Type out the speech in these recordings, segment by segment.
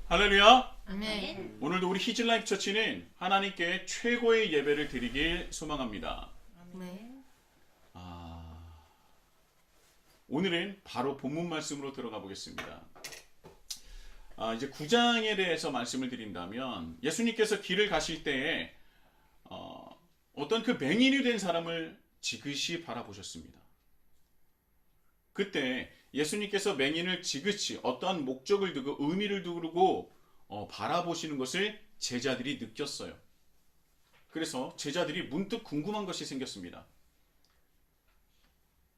할렐루야. 아멘. 오늘도 우리 히즐라이프 처치는 하나님께 최고의 예배를 드리길 소망합니다. 네. 오늘은 바로 본문 말씀으로 들어가 보겠습니다. 이제 9장에 대해서 말씀을 드린다면, 예수님께서 길을 가실 때에 어떤 그 맹인이 된 사람을 지그시 바라보셨습니다. 그때 예수님께서 맹인을 지그시 어떠한 목적을 두고 의미를 두고 바라보시는 것을 제자들이 느꼈어요. 그래서 제자들이 문득 궁금한 것이 생겼습니다.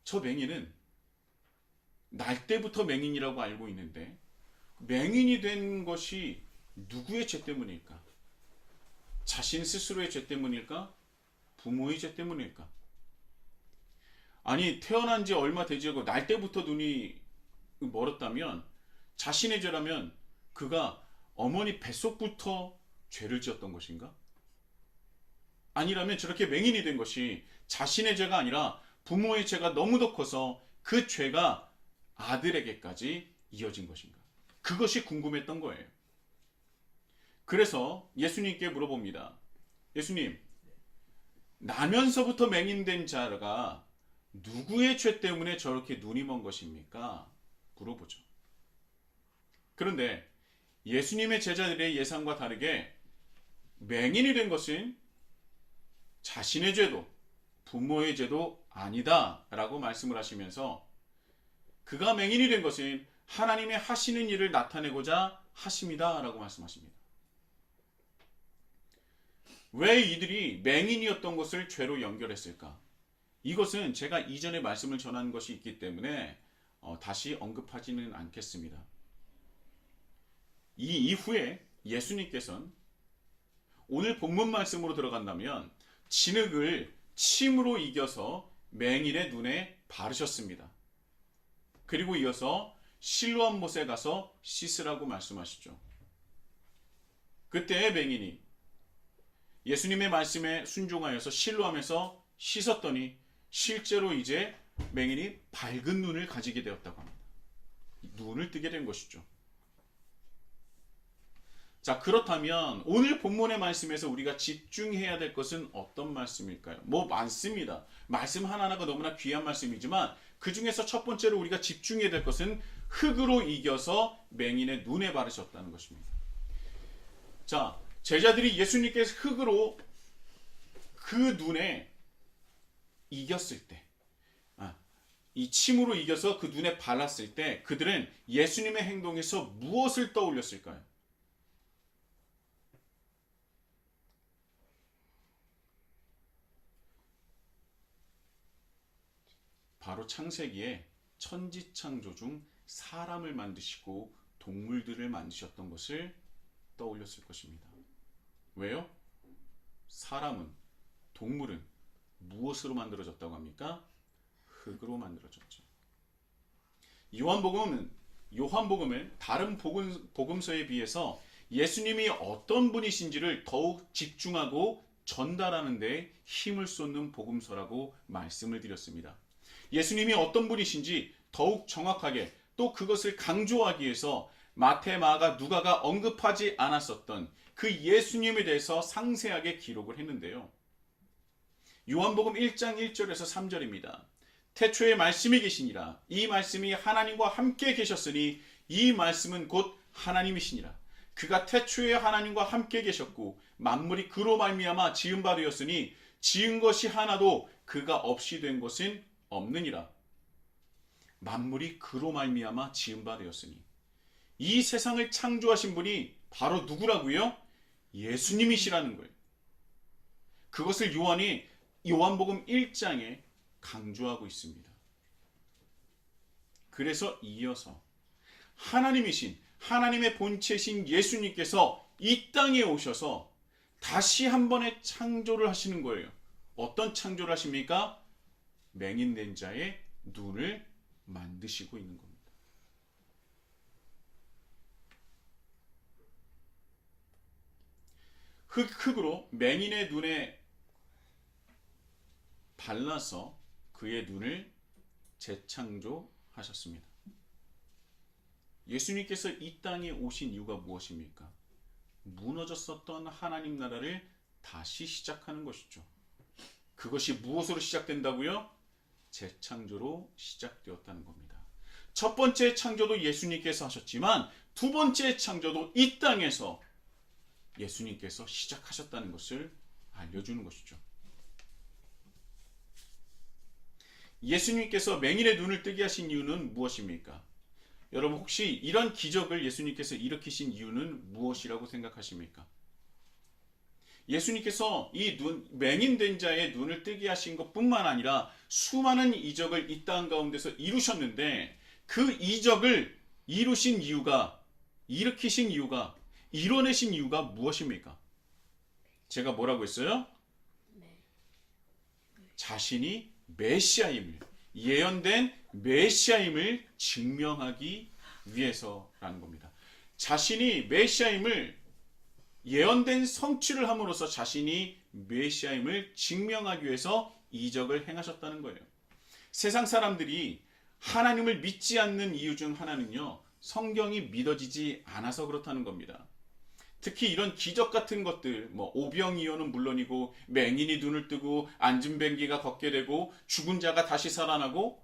저 맹인은 날 때부터 맹인이라고 알고 있는데 맹인이 된 것이 누구의 죄 때문일까? 자신 스스로의 죄 때문일까? 부모의 죄 때문일까? 아니, 태어난 지 얼마 되지 않고 날 때부터 눈이 멀었다면, 자신의 죄라면 그가 어머니 뱃속부터 죄를 지었던 것인가? 아니라면 저렇게 맹인이 된 것이 자신의 죄가 아니라 부모의 죄가 너무도 커서 그 죄가 아들에게까지 이어진 것인가? 그것이 궁금했던 거예요. 그래서 예수님께 물어봅니다. 예수님, 나면서부터 맹인된 자가 누구의 죄 때문에 저렇게 눈이 먼 것입니까? 물어보죠. 그런데 예수님의 제자들의 예상과 다르게 맹인이 된 것은 자신의 죄도 부모의 죄도 아니다 라고 말씀을 하시면서, 그가 맹인이 된 것은 하나님의 하시는 일을 나타내고자 하십니다 라고 말씀하십니다. 왜 이들이 맹인이었던 것을 죄로 연결했을까? 이것은 제가 이전에 말씀을 전한 것이 있기 때문에 다시 언급하지는 않겠습니다. 이 이후에 예수님께서는 오늘 본문 말씀으로 들어간다면 진흙을 침으로 이겨서 맹인의 눈에 바르셨습니다. 그리고 이어서 실로암 못에 가서 씻으라고 말씀하시죠. 그때 맹인이 예수님의 말씀에 순종하여서 실로암에서 씻었더니 실제로 이제 맹인이 밝은 눈을 가지게 되었다고 합니다. 눈을 뜨게 된 것이죠. 자, 그렇다면 오늘 본문의 말씀에서 우리가 집중해야 될 것은 어떤 말씀일까요? 많습니다. 말씀 하나하나가 너무나 귀한 말씀이지만 그 중에서 첫 번째로 우리가 집중해야 될 것은 흙으로 이겨서 맹인의 눈에 바르셨다는 것입니다. 자, 제자들이 예수님께서 흙으로 그 눈에 이겼을 때, 이 침으로 이겨서 그 눈에 발랐을 때 그들은 예수님의 행동에서 무엇을 떠올렸을까요? 바로 창세기에 천지창조 중 사람을 만드시고 동물들을 만드셨던 것을 떠올렸을 것입니다. 왜요? 사람은, 동물은 무엇으로 만들어졌다고 합니까? 흙으로 만들어졌죠. 요한복음은 다른 복음서에 비해서 예수님이 어떤 분이신지를 더욱 집중하고 전달하는 데 힘을 쏟는 복음서라고 말씀을 드렸습니다. 예수님이 어떤 분이신지 더욱 정확하게, 또 그것을 강조하기 위해서 마태, 마가, 누가가 언급하지 않았었던 그 예수님에 대해서 상세하게 기록을 했는데요. 요한복음 1장 1절에서 3절입니다. 태초에 말씀이 계시니라. 이 말씀이 하나님과 함께 계셨으니 이 말씀은 곧 하나님이시니라. 그가 태초에 하나님과 함께 계셨고 만물이 그로 말미암아 지은 바 되었으니 지은 것이 하나도 그가 없이 된 것은 없느니라. 만물이 그로 말미암아 지은 바 되었으니, 이 세상을 창조하신 분이 바로 누구라고요? 예수님이시라는 거예요. 그것을 요한이 요한복음 1장에 강조하고 있습니다. 그래서 이어서 하나님이신, 하나님의 본체신 예수님께서 이 땅에 오셔서 다시 한 번의 창조를 하시는 거예요. 어떤 창조를 하십니까? 맹인된 자의 눈을 만드시고 있는 겁니다. 흙으로 맹인의 눈에 발라서 그의 눈을 재창조하셨습니다. 예수님께서 이 땅에 오신 이유가 무엇입니까? 무너졌었던 하나님 나라를 다시 시작하는 것이죠. 그것이 무엇으로 시작된다고요? 재창조로 시작되었다는 겁니다. 첫 번째 창조도 예수님께서 하셨지만 두 번째 창조도 이 땅에서 예수님께서 시작하셨다는 것을 알려주는 것이죠. 예수님께서 맹인의 눈을 뜨게 하신 이유는 무엇입니까? 여러분 혹시 이런 기적을 예수님께서 일으키신 이유는 무엇이라고 생각하십니까? 예수님께서 이 맹인된 자의 눈을 뜨게 하신 것뿐만 아니라 수많은 이적을 이 땅 가운데서 이루셨는데 그 이적을 이루신 이유가, 일으키신 이유가, 이뤄내신 이유가 무엇입니까? 제가 뭐라고 했어요? 자신이 메시아임을, 예언된 메시아임을 증명하기 위해서라는 겁니다. 자신이 메시아임을 예언된 성취를 함으로써 자신이 메시아임을 증명하기 위해서 이적을 행하셨다는 거예요. 세상 사람들이 하나님을 믿지 않는 이유 중 하나는요, 성경이 믿어지지 않아서 그렇다는 겁니다. 특히 이런 기적 같은 것들, 오병이어는 물론이고 맹인이 눈을 뜨고 앉은 뱅기가 걷게 되고 죽은 자가 다시 살아나고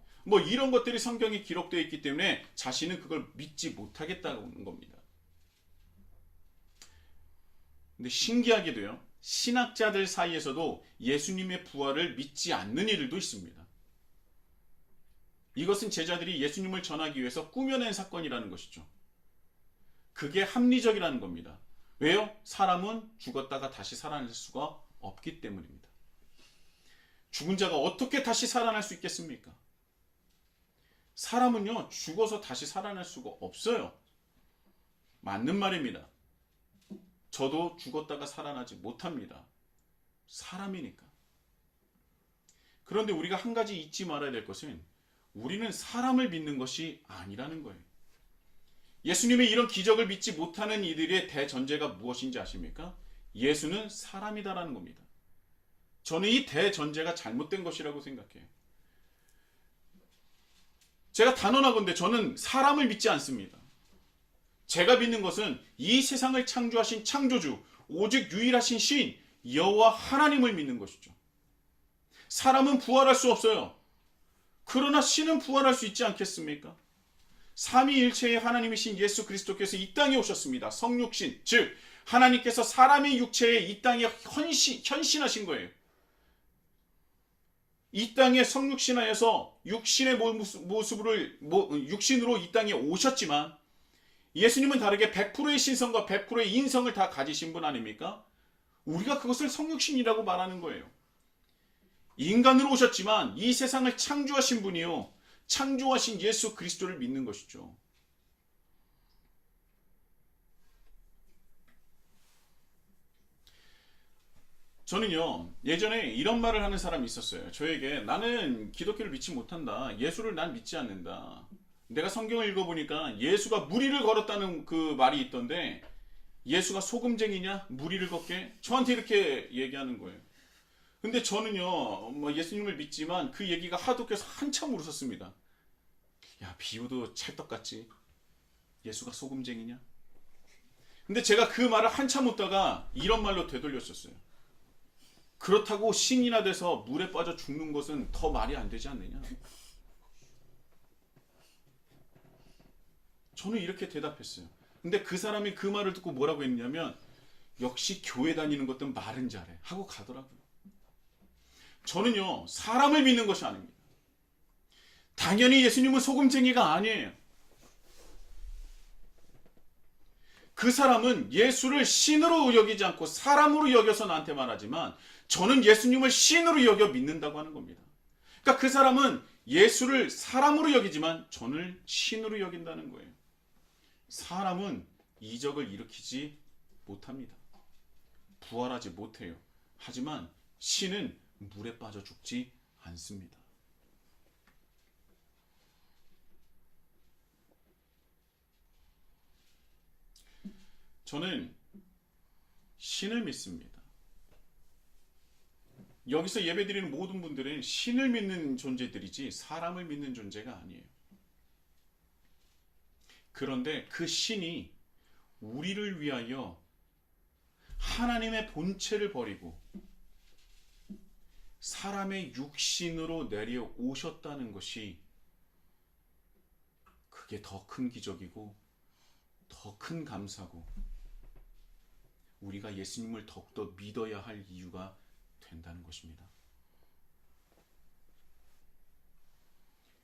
이런 것들이 성경에 기록되어 있기 때문에 자신은 그걸 믿지 못하겠다는 겁니다. 근데 신기하게도요, 신학자들 사이에서도 예수님의 부활을 믿지 않는 이들도 있습니다. 이것은 제자들이 예수님을 전하기 위해서 꾸며낸 사건이라는 것이죠. 그게 합리적이라는 겁니다. 왜요? 사람은 죽었다가 다시 살아날 수가 없기 때문입니다. 죽은 자가 어떻게 다시 살아날 수 있겠습니까? 사람은요, 죽어서 다시 살아날 수가 없어요. 맞는 말입니다. 저도 죽었다가 살아나지 못합니다. 사람이니까. 그런데 우리가 한 가지 잊지 말아야 될 것은 우리는 사람을 믿는 것이 아니라는 거예요. 예수님의 이런 기적을 믿지 못하는 이들의 대전제가 무엇인지 아십니까? 예수는 사람이다라는 겁니다. 저는 이 대전제가 잘못된 것이라고 생각해요. 제가 단언하건대 저는 사람을 믿지 않습니다. 제가 믿는 것은 이 세상을 창조하신 창조주, 오직 유일하신 신 여호와 하나님을 믿는 것이죠. 사람은 부활할 수 없어요. 그러나 신은 부활할 수 있지 않겠습니까? 삼위일체의 하나님이신 예수 그리스도께서 이 땅에 오셨습니다. 성육신, 즉 하나님께서 사람의 육체에 이 땅에 현신하신 거예요. 이 땅에 성육신하여서 육신의 육신으로 이 땅에 오셨지만 예수님은 다르게 100%의 신성과 100%의 인성을 다 가지신 분 아닙니까? 우리가 그것을 성육신이라고 말하는 거예요. 인간으로 오셨지만 이 세상을 창조하신 분이요, 창조하신 예수 그리스도를 믿는 것이죠. 저는요, 예전에 이런 말을 하는 사람이 있었어요. 저에게 나는 기독교를 믿지 못한다. 예수를 난 믿지 않는다. 내가 성경을 읽어보니까 예수가 무리를 걸었다는 그 말이 있던데 예수가 소금쟁이냐? 무리를 걷게? 저한테 이렇게 얘기하는 거예요. 근데 저는요, 예수님을 믿지만 그 얘기가 하도 웃겨서 한참 웃었습니다. 야, 비유도 찰떡같지. 예수가 소금쟁이냐? 근데 제가 그 말을 한참 웃다가 이런 말로 되돌렸었어요. 그렇다고 신이나 돼서 물에 빠져 죽는 것은 더 말이 안 되지 않느냐? 저는 이렇게 대답했어요. 근데 그 사람이 그 말을 듣고 뭐라고 했냐면 역시 교회 다니는 것도 말은 잘해 하고 가더라고요. 저는요, 사람을 믿는 것이 아닙니다. 당연히 예수님은 소금쟁이가 아니에요. 그 사람은 예수를 신으로 여기지 않고 사람으로 여겨서 나한테 말하지만 저는 예수님을 신으로 여겨 믿는다고 하는 겁니다. 그러니까 그 사람은 예수를 사람으로 여기지만 저는 신으로 여긴다는 거예요. 사람은 이적을 일으키지 못합니다. 부활하지 못해요. 하지만 신은 물에 빠져 죽지 않습니다. 저는 신을 믿습니다. 여기서 예배드리는 모든 분들은 신을 믿는 존재들이지 사람을 믿는 존재가 아니에요. 그런데 그 신이 우리를 위하여 하나님의 본체를 버리고 사람의 육신으로 내려오셨다는 것이, 그게 더 큰 기적이고 더 큰 감사고 우리가 예수님을 더욱더 믿어야 할 이유가 된다는 것입니다.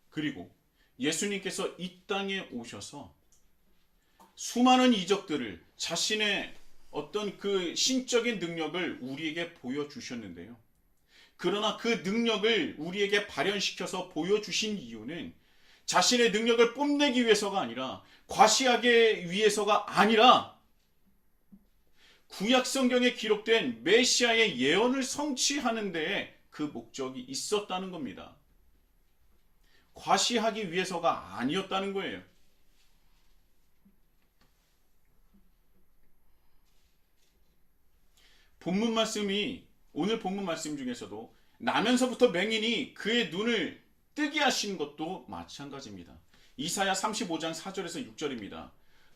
그리고 예수님께서 이 땅에 오셔서 수많은 이적들을, 자신의 어떤 그 신적인 능력을 우리에게 보여주셨는데요. 그러나 그 능력을 우리에게 발현시켜서 보여주신 이유는 자신의 능력을 뽐내기 위해서가 아니라, 과시하기 위해서가 아니라, 구약 성경에 기록된 메시아의 예언을 성취하는 데에 그 목적이 있었다는 겁니다. 과시하기 위해서가 아니었다는 거예요. 본문 말씀이, 오늘 본문 말씀 중에서도 나면서부터 맹인이 그의 눈을 뜨게 하신 것도 마찬가지입니다. 이사야 35장 4절에서 6절입니다.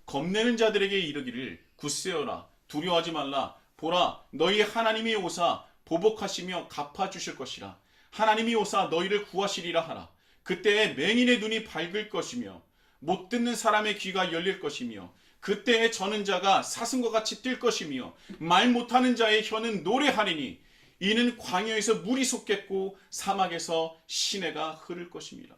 겁내는 자들에게 이르기를 굳세어라, 두려워하지 말라. 보라, 너희 하나님이 오사 보복하시며 갚아주실 것이라. 하나님이 오사 너희를 구하시리라 하라. 그때에 맹인의 눈이 밝을 것이며 못 듣는 사람의 귀가 열릴 것이며 그때에 저는 자가 사슴과 같이 뛸 것이며 말 못하는 자의 혀는 노래하리니 이는 광야에서 물이 솟겠고 사막에서 시내가 흐를 것입니다.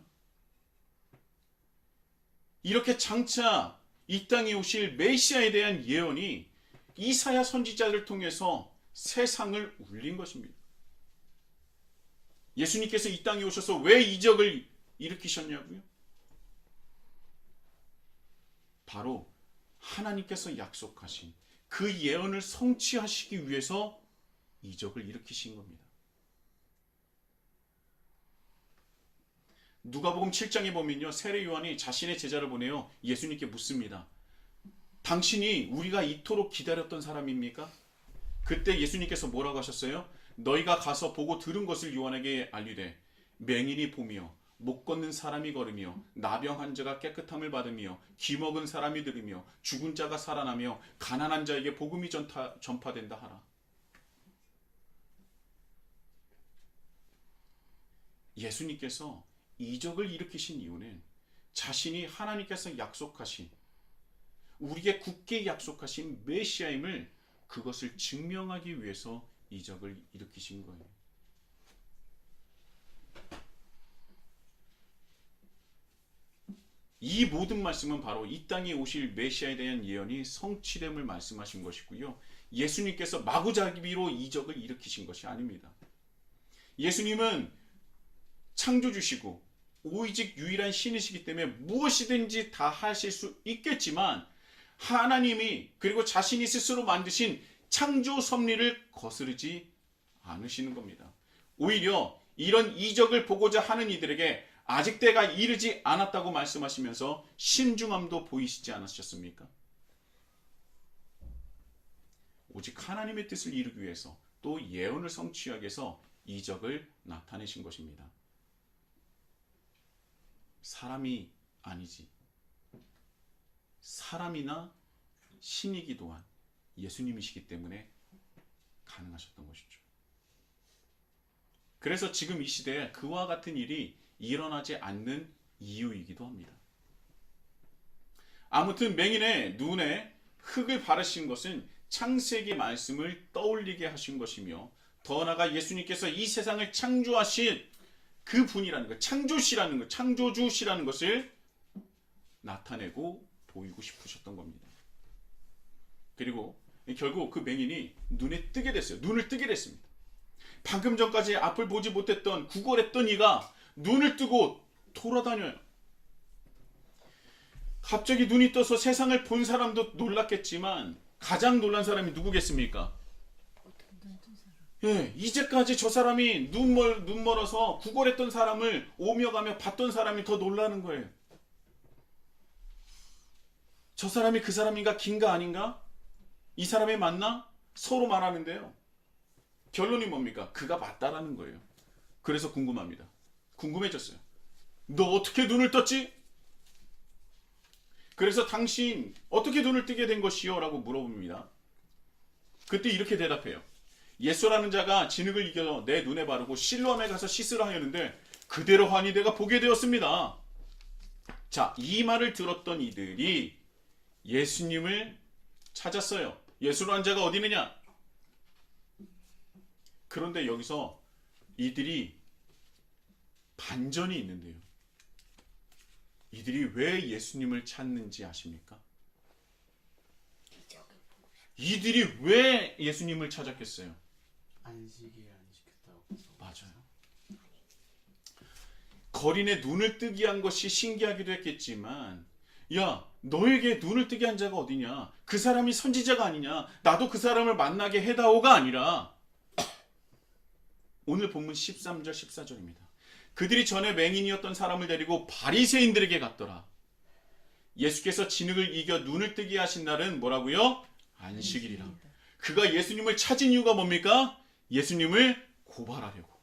이렇게 장차 이 땅에 오실 메시아에 대한 예언이 이사야 선지자를 통해서 세상을 울린 것입니다. 예수님께서 이 땅에 오셔서 왜 이적을 일으키셨냐고요? 바로 하나님께서 약속하신 그 예언을 성취하시기 위해서 이적을 일으키신 겁니다. 누가복음 7장에 보면요, 세례 요한이 자신의 제자를 보내어 예수님께 묻습니다. 당신이 우리가 이토록 기다렸던 사람입니까? 그때 예수님께서 뭐라고 하셨어요? 너희가 가서 보고 들은 것을 요한에게 알리되 맹인이 보며 못 걷는 사람이 걸으며 나병 환자가 깨끗함을 받으며 기먹은 사람이 들으며 죽은 자가 살아나며 가난한 자에게 복음이 전파된다 하라. 예수님께서 이적을 일으키신 이유는 자신이 하나님께서 약속하신, 우리에게 굳게 약속하신 메시아임을, 그것을 증명하기 위해서 이적을 일으키신 거예요. 이 모든 말씀은 바로 이 땅에 오실 메시아에 대한 예언이 성취됨을 말씀하신 것이고요. 예수님께서 마구잡이로 이적을 일으키신 것이 아닙니다. 예수님은 창조주시고 오직 유일한 신이시기 때문에 무엇이든지 다 하실 수 있겠지만, 하나님이 그리고 자신이 스스로 만드신 창조 섭리를 거스르지 않으시는 겁니다. 오히려 이런 이적을 보고자 하는 이들에게 아직 때가 이르지 않았다고 말씀하시면서 신중함도 보이시지 않으셨습니까? 오직 하나님의 뜻을 이루기 위해서, 또 예언을 성취하기 위해서 이적을 나타내신 것입니다. 사람이 아니지, 사람이나 신이기도 한 예수님이시기 때문에 가능하셨던 것이죠. 그래서 지금 이 시대에 그와 같은 일이 일어나지 않는 이유이기도 합니다. 아무튼 맹인의 눈에 흙을 바르신 것은 창세기 말씀을 떠올리게 하신 것이며, 더 나아가 예수님께서 이 세상을 창조하신 그 분이라는 것, 창조시라는 것, 창조주시라는 것을 나타내고 보이고 싶으셨던 겁니다. 그리고 결국 그 맹인이 눈에 뜨게 됐어요. 눈을 뜨게 됐습니다. 방금 전까지 앞을 보지 못했던, 구걸했던 이가 눈을 뜨고 돌아다녀요. 갑자기 눈이 떠서 세상을 본 사람도 놀랐겠지만 가장 놀란 사람이 누구겠습니까? 예, 이제까지 저 사람이 눈 멀어서 구걸했던 사람을 오며 가며 봤던 사람이 더 놀라는 거예요. 저 사람이 그 사람인가, 긴가 아닌가? 이 사람이 맞나? 서로 말하는데요. 결론이 뭡니까? 그가 맞다라는 거예요. 그래서 궁금합니다. 궁금해졌어요. 너 어떻게 눈을 떴지? 그래서 당신 어떻게 눈을 뜨게 된 것이요? 라고 물어봅니다. 그때 이렇게 대답해요. 예수라는 자가 진흙을 이겨 내 눈에 바르고 실로암에 가서 씻으라 하였는데 그대로 하니 내가 보게 되었습니다. 자, 이 말을 들었던 이들이 예수님을 찾았어요. 예수라는 자가 어디 있느냐? 그런데 여기서 이들이 반전이 있는데요. 이들이 왜 예수님을 찾는지 아십니까? 이들이 왜 예수님을 찾았겠어요? 안식일에 안 시켰다고. 맞아요. 거린의 눈을 뜨게 한 것이 신기하기도 했겠지만, 야, 너에게 눈을 뜨게 한 자가 어디냐? 그 사람이 선지자가 아니냐? 나도 그 사람을 만나게 해다오가 아니라, 오늘 본문 13절 14절입니다. 그들이 전에 맹인이었던 사람을 데리고 바리새인들에게 갔더라. 예수께서 진흙을 이겨 눈을 뜨게 하신 날은 뭐라고요? 안식일이라. 그가 예수님을 찾은 이유가 뭡니까? 예수님을 고발하려고.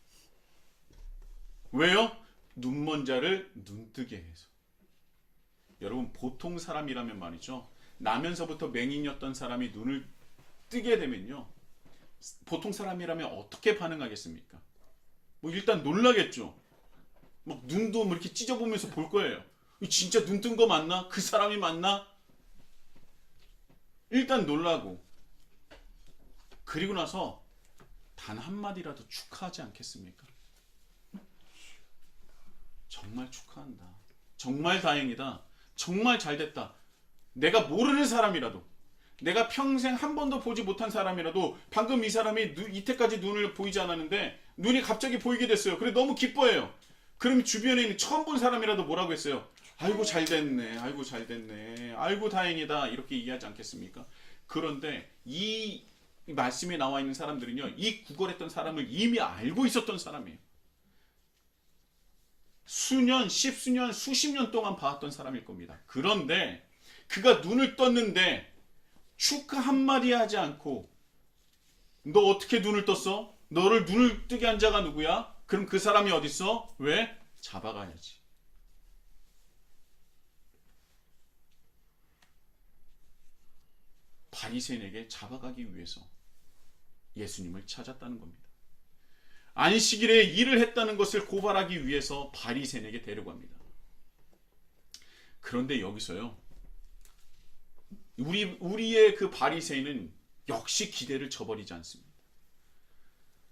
왜요? 눈먼 자를 눈뜨게 해서. 여러분, 보통 사람이라면 말이죠, 나면서부터 맹인이었던 사람이 눈을 뜨게 되면요, 보통 사람이라면 어떻게 반응하겠습니까? 뭐 일단 놀라겠죠. 막 눈도 뭐 이렇게 찢어보면서 볼 거예요. 진짜 눈 뜬 거 맞나? 그 사람이 맞나? 일단 놀라고, 그리고 나서 단 한마디라도 축하하지 않겠습니까? 정말 축하한다. 정말 다행이다. 정말 잘됐다. 내가 모르는 사람이라도, 내가 평생 한 번도 보지 못한 사람이라도 방금 이 사람이 이때까지 눈을 보이지 않았는데 눈이 갑자기 보이게 됐어요. 그래 너무 기뻐해요. 그럼 주변에 있는 처음 본 사람이라도 뭐라고 했어요? 아이고 잘됐네. 아이고 잘됐네. 아이고 다행이다. 이렇게 얘기하지 않겠습니까? 그런데 이 말씀에 나와 있는 사람들은요, 이 구걸했던 사람을 이미 알고 있었던 사람이에요. 수년, 십수년, 수십 년 동안 봐왔던 사람일 겁니다. 그런데 그가 눈을 떴는데 축하 한마디 하지 않고, 너 어떻게 눈을 떴어? 너를 눈을 뜨게 한 자가 누구야? 그럼 그 사람이 어딨어? 왜? 잡아가야지. 바리새인에게 잡아가기 위해서 예수님을 찾았다는 겁니다. 안식일에 일을 했다는 것을 고발하기 위해서 바리새인에게 데려갑니다. 그런데 여기서요, 우리의 그 바리새인은 역시 기대를 저버리지 않습니다.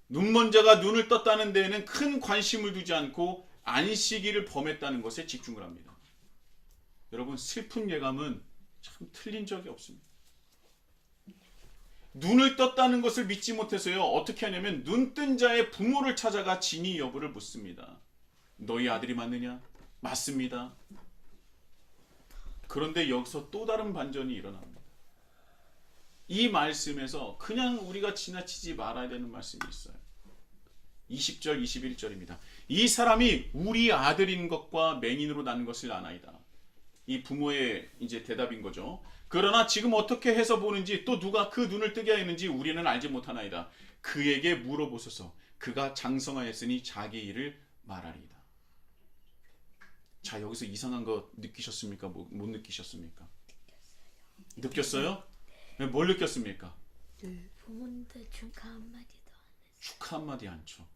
눈먼 자가 눈을 떴다는 데에는 큰 관심을 두지 않고 안식일을 범했다는 것에 집중을 합니다. 여러분, 슬픈 예감은 참 틀린 적이 없습니다. 눈을 떴다는 것을 믿지 못해서요, 어떻게 하냐면 눈뜬 자의 부모를 찾아가 진위 여부를 묻습니다. 너희 아들이 맞느냐? 맞습니다. 그런데 여기서 또 다른 반전이 일어납니다. 이 말씀에서 그냥 우리가 지나치지 말아야 되는 말씀이 있어요. 20절 21절입니다. 이 사람이 우리 아들인 것과 맹인으로 난 것을 아나이다. 이 부모의 이제 대답인 거죠. 그러나 지금 어떻게 해서 보는지, 또 누가 그 눈을 뜨게 했는지 우리는 알지 못하나이다. 그에게 물어보소서. 그가 장성하였으니 자기 일을 말하리이다. 자, 여기서 이상한 거 느끼셨습니까? 못 느끼셨습니까? 느꼈어요? 뭘 느꼈습니까? 부모인데 축하 한마디도 안 했어. 축하 한마디 안 쳐.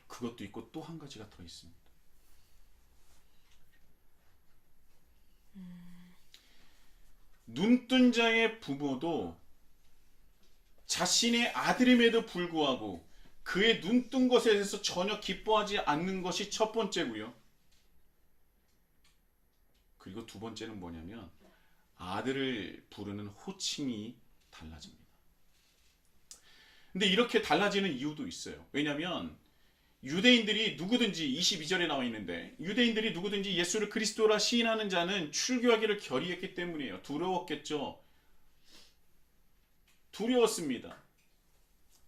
그것도 있고 또 한 가지가 더 있습니다. 눈뜬 자의 부모도 자신의 아들임에도 불구하고 그의 눈뜬 것에 대해서 전혀 기뻐하지 않는 것이 첫 번째고요. 그리고 두 번째는 뭐냐면 아들을 부르는 호칭이 달라집니다. 근데 이렇게 달라지는 이유도 있어요. 왜냐하면 유대인들이 누구든지, 22절에 나와 있는데, 유대인들이 누구든지 예수를 그리스도라 시인하는 자는 출교하기를 결의했기 때문이에요. 두려웠겠죠. 두려웠습니다.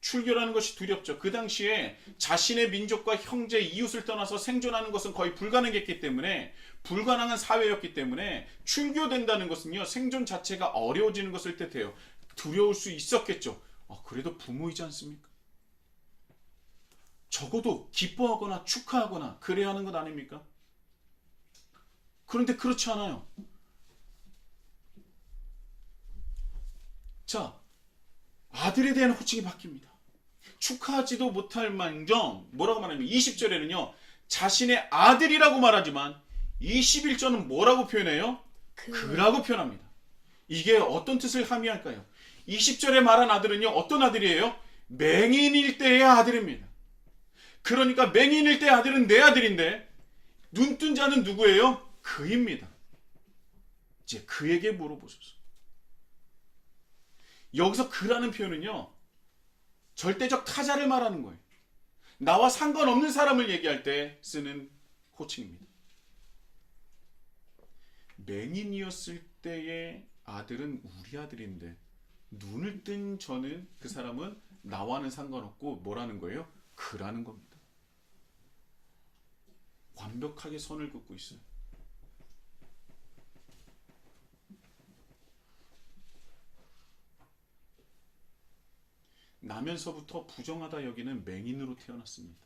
출교라는 것이 두렵죠. 그 당시에 자신의 민족과 형제, 이웃을 떠나서 생존하는 것은 거의 불가능했기 때문에, 불가능한 사회였기 때문에 출교된다는 것은요, 생존 자체가 어려워지는 것을 뜻해요. 두려울 수 있었겠죠. 그래도 부모이지 않습니까? 적어도 기뻐하거나 축하하거나 그래야 하는 것 아닙니까? 그런데 그렇지 않아요. 자, 아들에 대한 호칭이 바뀝니다. 축하하지도 못할 망정 뭐라고 말하냐면 20절에는요. 자신의 아들이라고 말하지만 21절은 뭐라고 표현해요? 그라고 표현합니다. 이게 어떤 뜻을 함의할까요? 20절에 말한 아들은요. 어떤 아들이에요? 맹인일 때의 아들입니다. 그러니까 맹인일 때의 아들은 내 아들인데 눈뜬 자는 누구예요? 그입니다. 이제 그에게 물어보소서. 여기서 그라는 표현은요. 절대적 타자를 말하는 거예요. 나와 상관없는 사람을 얘기할 때 쓰는 호칭입니다. 맹인이었을 때의 아들은 우리 아들인데 눈을 뜬 저는 그 사람은 나와는 상관없고 뭐라는 거예요? 그라는 겁니다. 완벽하게 선을 긋고 있어요. 나면서부터 부정하다 여기는 맹인으로 태어났습니다.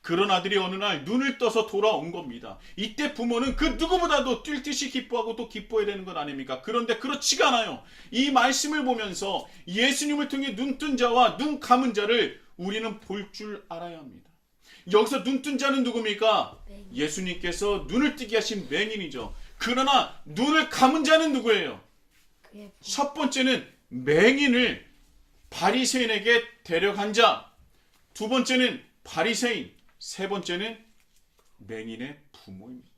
그런 아들이 어느 날 눈을 떠서 돌아온 겁니다. 이때 부모는 그 누구보다도 뛸 듯이 기뻐하고 또 기뻐해야 되는 것 아닙니까? 그런데 그렇지가 않아요. 이 말씀을 보면서 예수님을 통해 눈뜬 자와 눈 감은 자를 우리는 볼 줄 알아야 합니다. 여기서 눈뜬 자는 누굽니까? 예수님께서 눈을 뜨게 하신 맹인이죠. 그러나 눈을 감은 자는 누구예요? 첫 번째는 맹인을 바리새인에게 데려간 자, 두 번째는 바리새인, 세 번째는 맹인의 부모입니다.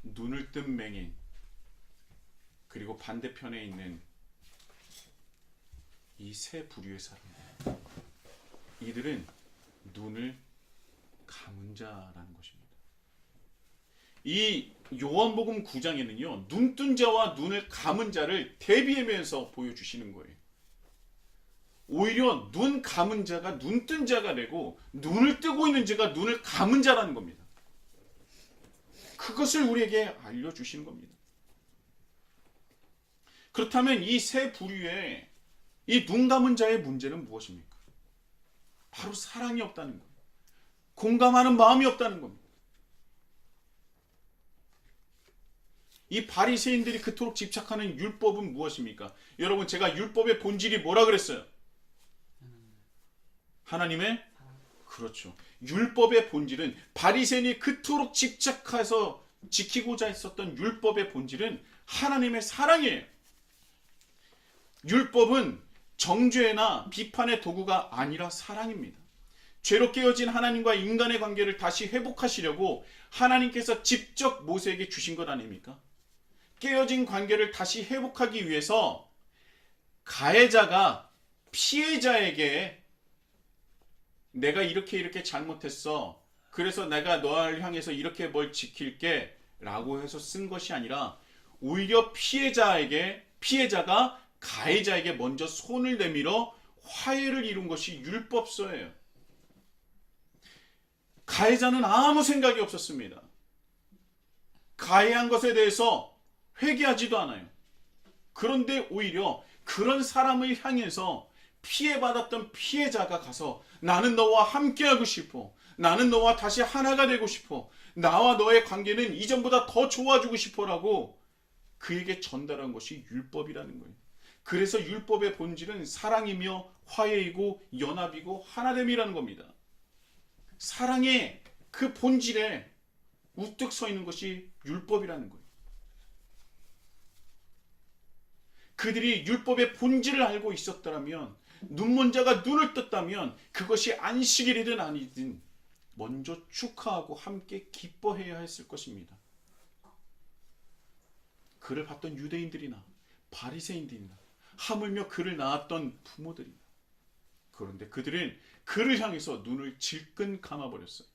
눈을 뜬 맹인, 그리고 반대편에 있는 이 세 부류의 사람, 이들은 눈을 감은 자라는 것입니다. 이 요한복음 9장에는요. 눈뜬 자와 눈을 감은 자를 대비하면서 보여주시는 거예요. 오히려 눈 감은 자가 눈뜬 자가 되고 눈을 뜨고 있는 자가 눈을 감은 자라는 겁니다. 그것을 우리에게 알려주시는 겁니다. 그렇다면 이 세 부류의 이 눈 감은 자의 문제는 무엇입니까? 바로 사랑이 없다는 거예요. 공감하는 마음이 없다는 겁니다. 이 바리새인들이 그토록 집착하는 율법은 무엇입니까? 여러분, 제가 율법의 본질이 뭐라 그랬어요? 하나님의? 그렇죠. 율법의 본질은 바리새인이 그토록 집착해서 지키고자 했었던 율법의 본질은 하나님의 사랑이에요. 율법은 정죄나 비판의 도구가 아니라 사랑입니다. 죄로 깨어진 하나님과 인간의 관계를 다시 회복하시려고 하나님께서 직접 모세에게 주신 것 아닙니까? 깨어진 관계를 다시 회복하기 위해서 가해자가 피해자에게 내가 이렇게 잘못했어. 그래서 내가 너를 향해서 이렇게 뭘 지킬게 라고 해서 쓴 것이 아니라 오히려 피해자가 가해자에게 먼저 손을 내밀어 화해를 이룬 것이 율법서예요. 가해자는 아무 생각이 없었습니다. 가해한 것에 대해서 회개하지도 않아요. 그런데 오히려 그런 사람을 향해서 피해받았던 피해자가 가서 나는 너와 함께하고 싶어. 나는 너와 다시 하나가 되고 싶어. 나와 너의 관계는 이전보다 더 좋아지고 싶어라고 그에게 전달한 것이 율법이라는 거예요. 그래서 율법의 본질은 사랑이며 화해이고 연합이고 하나됨이라는 겁니다. 사랑의 그 본질에 우뚝 서 있는 것이 율법이라는 거예요. 그들이 율법의 본질을 알고 있었다면, 눈먼 자가 눈을 떴다면 그것이 안식일이든 아니든 먼저 축하하고 함께 기뻐해야 했을 것입니다. 그를 봤던 유대인들이나 바리새인들이나 하물며 그를 낳았던 부모들이나, 그런데 그들은 그를 향해서 눈을 질끈 감아버렸어요.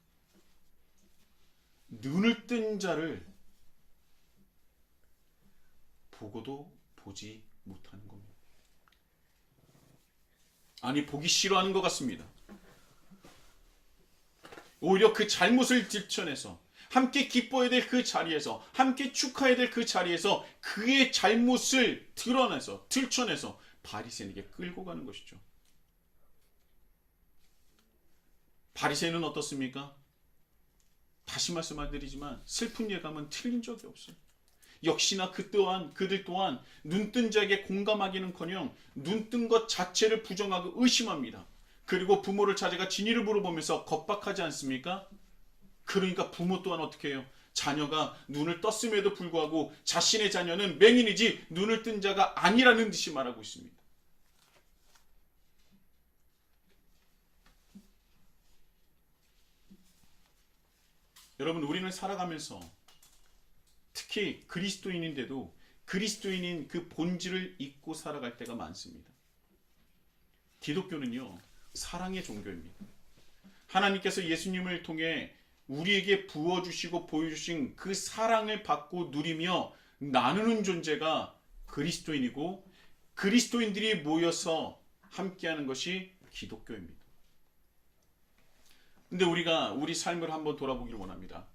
눈을 뜬 자를 보고도 보지 못하는 겁니다. 아니, 보기 싫어하는 것 같습니다. 오히려 그 잘못을 들춰내서 함께 기뻐해야 될 그 자리에서, 함께 축하해야 될 그 자리에서 그의 잘못을 들춰내서 바리새인에게 끌고 가는 것이죠. 바리새인은 어떻습니까? 다시 말씀드리지만 슬픈 예감은 틀린 적이 없어요. 역시나 그들 또한 눈뜬 자에게 공감하기는커녕 눈뜬 것 자체를 부정하고 의심합니다. 그리고 부모를 찾아가 진위를 물어보면서 겁박하지 않습니까? 그러니까 부모 또한 어떻게 해요? 자녀가 눈을 떴음에도 불구하고 자신의 자녀는 맹인이지 눈을 뜬 자가 아니라는 듯이 말하고 있습니다. 여러분, 우리는 살아가면서 특히 그리스도인인데도 그리스도인인 그 본질을 잊고 살아갈 때가 많습니다. 기독교는요, 사랑의 종교입니다. 하나님께서 예수님을 통해 우리에게 부어주시고 보여주신 그 사랑을 받고 누리며 나누는 존재가 그리스도인이고, 그리스도인들이 모여서 함께하는 것이 기독교입니다. 근데 우리가 우리 삶을 한번 돌아보길 원합니다.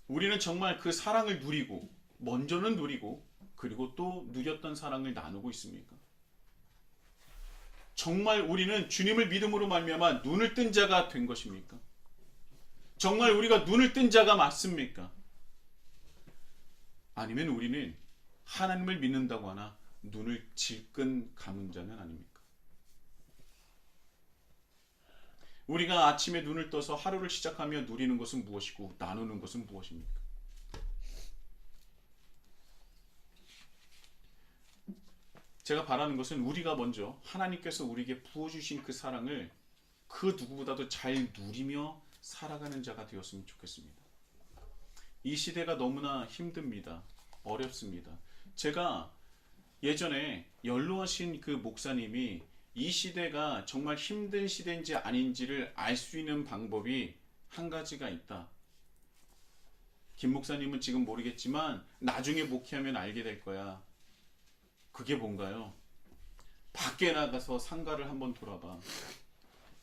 우리는 정말 그 사랑을 누리고, 먼저는 누리고, 그리고 또 누렸던 사랑을 나누고 있습니까? 정말 우리는 주님을 믿음으로 말미암아 눈을 뜬 자가 된 것입니까? 정말 우리가 눈을 뜬 자가 맞습니까? 아니면 우리는 하나님을 믿는다고 하나 눈을 질끈 감은 자는 아닙니까? 우리가 아침에 눈을 떠서 하루를 시작하며 누리는 것은 무엇이고 나누는 것은 무엇입니까? 제가 바라는 것은 우리가 먼저 하나님께서 우리에게 부어주신 그 사랑을 그 누구보다도 잘 누리며 살아가는 자가 되었으면 좋겠습니다. 이 시대가 너무나 힘듭니다. 어렵습니다. 제가 예전에 연로하신 그 목사님이 이 시대가 정말 힘든 시대인지 아닌지를 알 수 있는 방법이 한 가지가 있다. 김 목사님은 지금 모르겠지만 나중에 목회하면 알게 될 거야. 그게 뭔가요? 밖에 나가서 상가를 한번 돌아봐.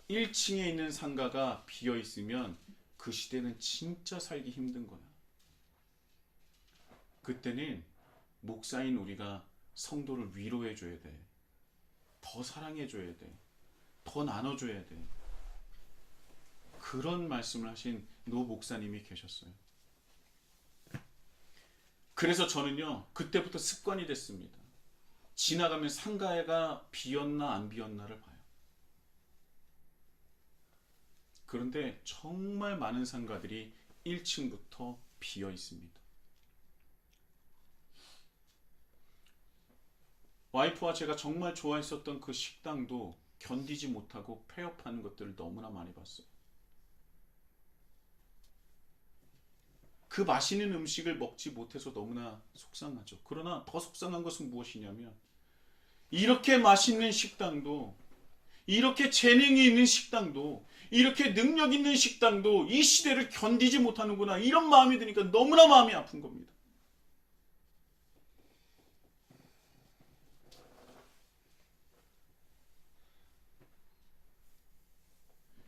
1층에 있는 상가가 비어 있으면 그 시대는 진짜 살기 힘든 거야. 그때는 목사인 우리가 성도를 위로해 줘야 돼. 더 사랑해 줘야 돼. 더 나눠 줘야 돼. 그런 말씀을 하신 노 목사님이 계셨어요. 그래서 저는요, 그때부터 습관이 됐습니다. 지나가면 상가가 비었나 안 비었나를 봐요. 그런데 정말 많은 상가들이 1층부터 비어 있습니다. 와이프와 제가 정말 좋아했었던 그 식당도 견디지 못하고 폐업하는 것들을 너무나 많이 봤어요. 그 맛있는 음식을 먹지 못해서 너무나 속상하죠. 그러나 더 속상한 것은 무엇이냐면, 이렇게 맛있는 식당도, 이렇게 재능이 있는 식당도, 이렇게 능력 있는 식당도 이 시대를 견디지 못하는구나, 이런 마음이 드니까 너무나 마음이 아픈 겁니다.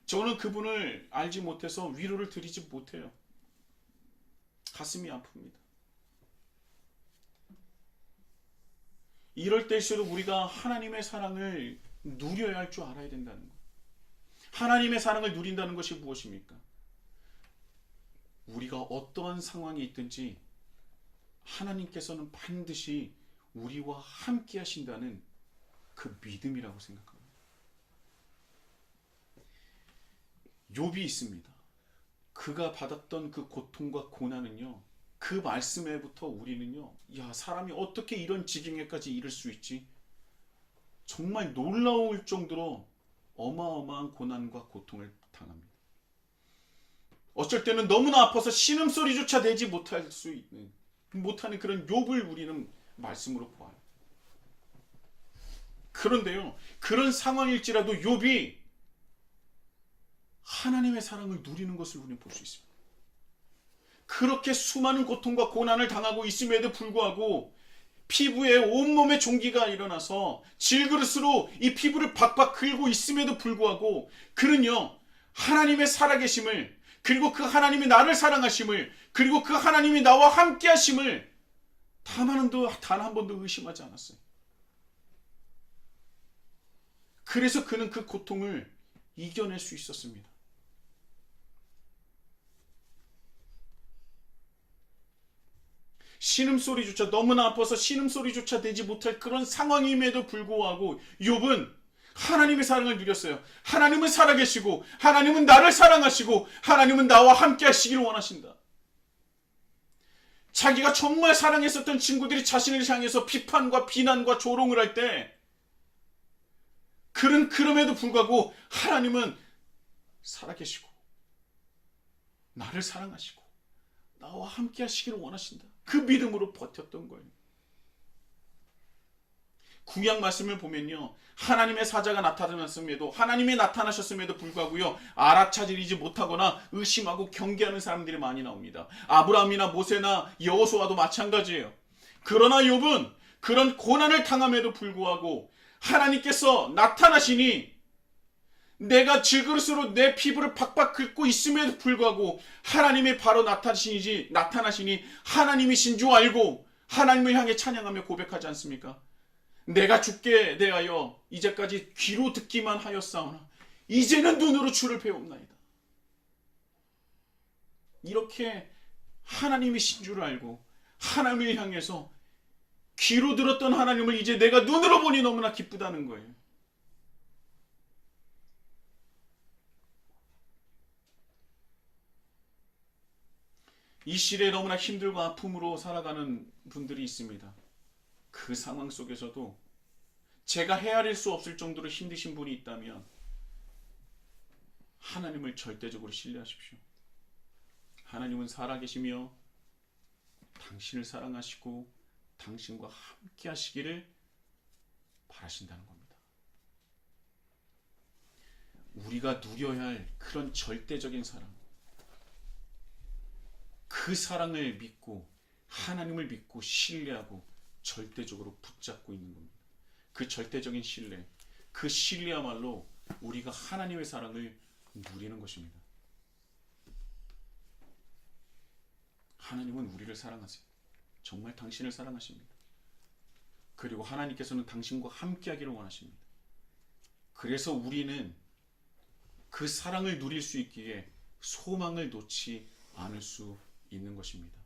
저는 그분을 알지 못해서 위로를 드리지 못해요. 가슴이 아픕니다. 이럴 때일수록 우리가 하나님의 사랑을 누려야 할 줄 알아야 된다는 것. 하나님의 사랑을 누린다는 것이 무엇입니까? 우리가 어떠한 상황이 있든지 하나님께서는 반드시 우리와 함께 하신다는 그 믿음이라고 생각합니다. 욥이 있습니다. 그가 받았던 그 고통과 고난은요, 그 말씀에부터 우리는요, 야, 사람이 어떻게 이런 지경에까지 이를 수 있지? 정말 놀라울 정도로 어마어마한 고난과 고통을 당합니다. 어쩔 때는 너무나 아파서 신음소리조차 내지 못하는 그런 욥을 우리는 말씀으로 보아요. 그런데요, 그런 상황일지라도 욥이 하나님의 사랑을 누리는 것을 우리는 볼 수 있습니다. 그렇게 수많은 고통과 고난을 당하고 있음에도 불구하고 피부에 온몸에 종기가 일어나서 질그릇으로 이 피부를 박박 긁고 있음에도 불구하고 그는요, 하나님의 살아계심을, 그리고 그 하나님이 나를 사랑하심을, 그리고 그 하나님이 나와 함께 하심을 단 한 번도 의심하지 않았어요. 그래서 그는 그 고통을 이겨낼 수 있었습니다. 신음소리조차 너무나 아파서 신음소리조차 내지 못할 그런 상황임에도 불구하고 욥은 하나님의 사랑을 누렸어요. 하나님은 살아계시고 하나님은 나를 사랑하시고 하나님은 나와 함께 하시기를 원하신다. 자기가 정말 사랑했었던 친구들이 자신을 향해서 비판과 비난과 조롱을 할 때 그럼에도 불구하고 하나님은 살아계시고 나를 사랑하시고 나와 함께 하시기를 원하신다. 그 믿음으로 버텼던 거예요. 구약 말씀을 보면요, 하나님의 사자가 나타났음에도 하나님이 나타나셨음에도 불구하고요 알아차리지 못하거나 의심하고 경계하는 사람들이 많이 나옵니다. 아브라함이나 모세나 여호수아도 마찬가지예요. 그러나 욥은 그런 고난을 당함에도 불구하고 하나님께서 나타나시니 내가 질그릇으로 내 피부를 박박 긁고 있음에도 불구하고 하나님이 바로 나타나시니 하나님이신 줄 알고 하나님을 향해 찬양하며 고백하지 않습니까? 내가 죽게 대하여 이제까지 귀로 듣기만 하였사오나 이제는 눈으로 주를 배웁나이다. 이렇게 하나님이신 줄 알고 하나님을 향해서 귀로 들었던 하나님을 이제 내가 눈으로 보니 너무나 기쁘다는 거예요. 이 시대에 너무나 힘들고 아픔으로 살아가는 분들이 있습니다. 그 상황 속에서도 제가 헤아릴 수 없을 정도로 힘드신 분이 있다면 하나님을 절대적으로 신뢰하십시오. 하나님은 살아계시며 당신을 사랑하시고 당신과 함께 하시기를 바라신다는 겁니다. 우리가 누려야 할 그런 절대적인 사랑, 그 사랑을 믿고 하나님을 믿고 신뢰하고 절대적으로 붙잡고 있는 겁니다. 그 절대적인 신뢰, 그 신뢰야말로 우리가 하나님의 사랑을 누리는 것입니다. 하나님은 우리를 사랑하세요. 정말 당신을 사랑하십니다. 그리고 하나님께서는 당신과 함께 하기를 원하십니다. 그래서 우리는 그 사랑을 누릴 수 있기에 소망을 놓지 않을 수 있는 것입니다.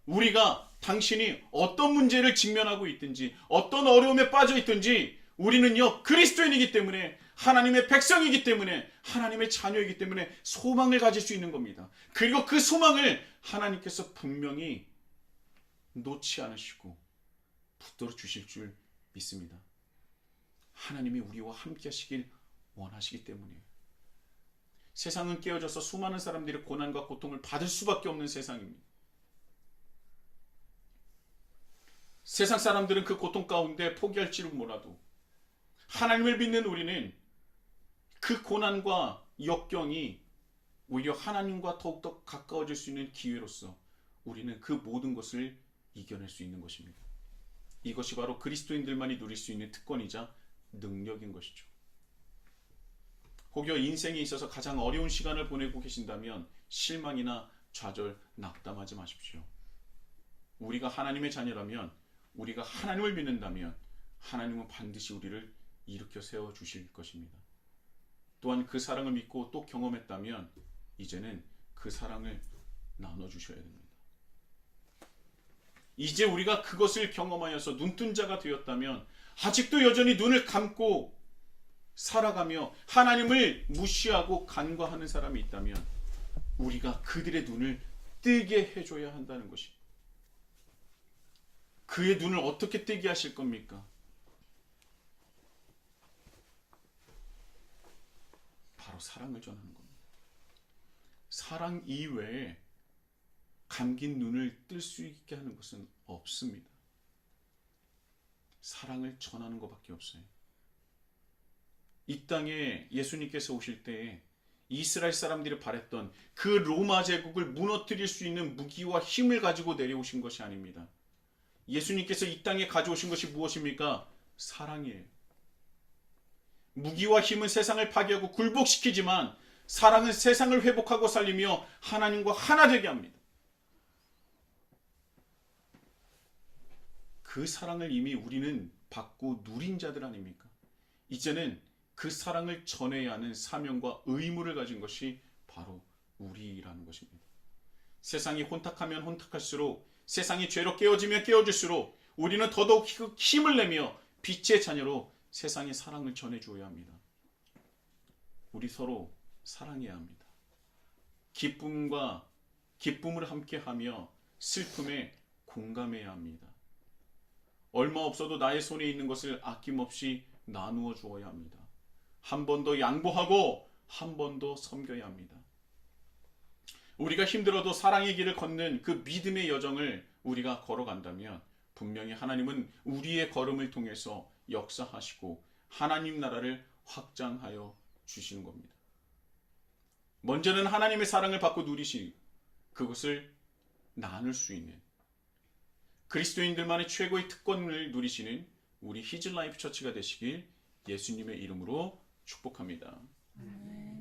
우리가 당신이 어떤 문제를 직면하고 있든지 어떤 어려움에 빠져 있든지 우리는요 그리스도인이기 때문에 하나님의 백성이기 때문에 하나님의 자녀이기 때문에 소망을 가질 수 있는 겁니다. 그리고 그 소망을 하나님께서 분명히 놓지 않으시고 붙들어 주실 줄 믿습니다. 하나님이 우리와 함께 하시길 원하시기 때문이에요. 세상은 깨어져서 수많은 사람들이 고난과 고통을 받을 수밖에 없는 세상입니다. 세상 사람들은 그 고통 가운데 포기할지를 몰라도 하나님을 믿는 우리는 그 고난과 역경이 오히려 하나님과 더욱더 가까워질 수 있는 기회로서 우리는 그 모든 것을 이겨낼 수 있는 것입니다. 이것이 바로 그리스도인들만이 누릴 수 있는 특권이자 능력인 것이죠. 혹여 인생에 있어서 가장 어려운 시간을 보내고 계신다면 실망이나 좌절, 낙담하지 마십시오. 우리가 하나님의 자녀라면, 우리가 하나님을 믿는다면 하나님은 반드시 우리를 일으켜 세워주실 것입니다. 또한 그 사랑을 믿고 또 경험했다면 이제는 그 사랑을 나눠주셔야 됩니다. 이제 우리가 그것을 경험하여서 눈뜬 자가 되었다면 아직도 여전히 눈을 감고 살아가며 하나님을 무시하고 간과하는 사람이 있다면 우리가 그들의 눈을 뜨게 해줘야 한다는 것입니다. 그의 눈을 어떻게 뜨게 하실 겁니까? 바로 사랑을 전하는 겁니다. 사랑 이외에 감긴 눈을 뜰 수 있게 하는 것은 없습니다. 사랑을 전하는 것밖에 없어요. 이 땅에 예수님께서 오실 때에 이스라엘 사람들이 바랬던 그 로마 제국을 무너뜨릴 수 있는 무기와 힘을 가지고 내려오신 것이 아닙니다. 예수님께서 이 땅에 가져오신 것이 무엇입니까? 사랑이에요. 무기와 힘은 세상을 파괴하고 굴복시키지만 사랑은 세상을 회복하고 살리며 하나님과 하나 되게 합니다. 그 사랑을 이미 우리는 받고 누린 자들 아닙니까? 이제는 그 사랑을 전해야 하는 사명과 의무를 가진 것이 바로 우리라는 것입니다. 세상이 혼탁하면 혼탁할수록 세상이 죄로 깨어지면 깨어질수록 우리는 더더욱 힘을 내며 빛의 자녀로 세상에 사랑을 전해주어야 합니다. 우리 서로 사랑해야 합니다. 기쁨을 함께하며 슬픔에 공감해야 합니다. 얼마 없어도 나의 손에 있는 것을 아낌없이 나누어 주어야 합니다. 한 번 더 양보하고 한 번 더 섬겨야 합니다. 우리가 힘들어도 사랑의 길을 걷는 그 믿음의 여정을 우리가 걸어간다면 분명히 하나님은 우리의 걸음을 통해서 역사하시고 하나님 나라를 확장하여 주시는 겁니다. 먼저는 하나님의 사랑을 받고 누리시 그것을 나눌 수 있는 그리스도인들만의 최고의 특권을 누리시는 우리 히즈라이프 처치가 되시길 예수님의 이름으로 축복합니다. 아멘.